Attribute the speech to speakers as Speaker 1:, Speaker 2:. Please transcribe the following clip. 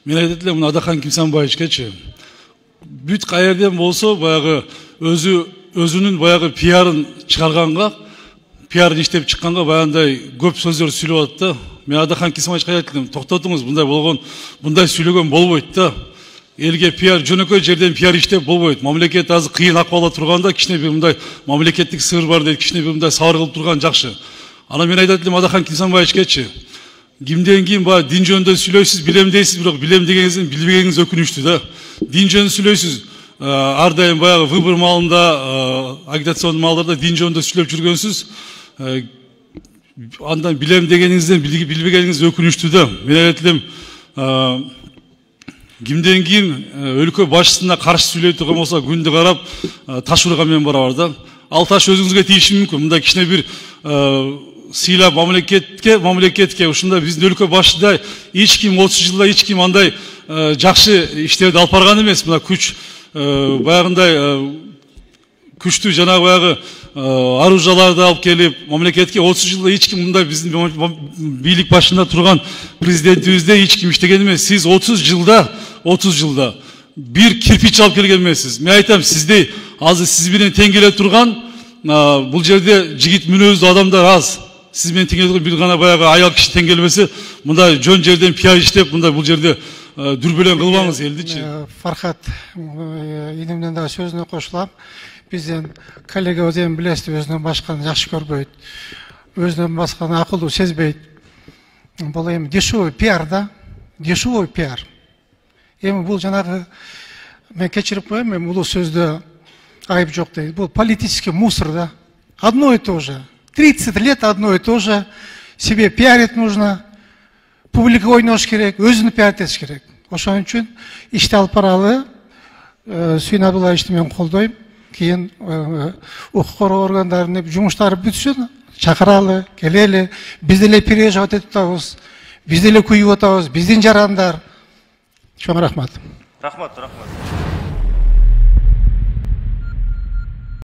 Speaker 1: Мен айтат элем мына Адахан Кимсанбаевичкечи. Бүт каерден болсо баягы өзүнүн баягы пиарын чыгарганга, пиарын иштеп чыкканга баягындай көп сөздөр сүйлөп атат да. Мен Адахан Кимсанбаевичке айтат элем, токтотуңуз, мындай сүйлөгөн болбойт да. Элге пиар жөнөкөй жерден пиар иштеп болбойт. Мамлекет азыр кыйын акыбалда турганда кичине бир мындай мамлекеттик сыр бар дейт, кичине бир мындай сабыр кылып турган жакшы. Ана мен айтат элем Адахан Кимсанбаевичкечи. Кимден кийин баягы дин жөнүндө сүйлөйсүз, билем дейсиз, бирок билем дегениңиздин билбегениңиз өкүнүчтүү да. Дин жөнүндө сүйлөйсүз. Ар дайым баягы выбор маалында, агитацион маалдарда дин жөнүндө сүйлөп жүргөнсүз. Андан билем дегениңизден билбегениңиз өкүнүчтүү да. Мен айтат элем кимден кийин өлкө башчысына каршы сүйлөй турган болсо күндү карап таш урган мен барабар да. Ал таш өзүңүзгө тийиши мүмкүн. Мындай кичине бир сыйлап мамлекетке ушундай биздин өлкө башчыда эч ким 30 жылда эч ким андай жакшы иштерди алып барган эмес. Мына күч баягындай күчтүү жанагы баягы аружаларды алып келип мамлекетке 30 жылда эч ким мындай биздин бийлик башында турган президентибизде эч ким иштеген эмес. Сиз 30 жылда бир кирпич алып келген эмессиз. Мен айтам, сизде азыр сиз менен тең келе турган бул жерде жигит мүнөздүү адамдар аз. Сиз менен тең келе бир гана баягы аял киши тең келбесе, мындай жөн жерден пиар иштеп, мындай бул жерде дүрбөлөң кылбаңыз элдичи.
Speaker 2: Фархат, инемден да сөзүнө кошулам. Бизден коллегабыз эми билесиз, өзүнөн башканы жакшы көрбөйт. Өзүнөн башканы акылдуу сезбейт. Бул эми дешевый пиар да, дешевый пиар. Эми бул жанагы мен кечирип коем, эми бул сөздө айып жок дейт. Бул политический мусор да. Одно и то же. 30 лет одно и то же. Себе пиарить нужно. Публика ойнош керек, өзүнү пиаритеш керек. Ошон үчүн ишти алып баралы. Сүйүн Абдуллаевичти мен колдойм. Кийин укук коргоо органдарынын жумуштары бүтсүн, чакыралы, келели. Биз деле переживать этип атабыз. Биз деле күйүп атабыз. Биздин жарандар. Чоң рахмат.
Speaker 3: Рахмат.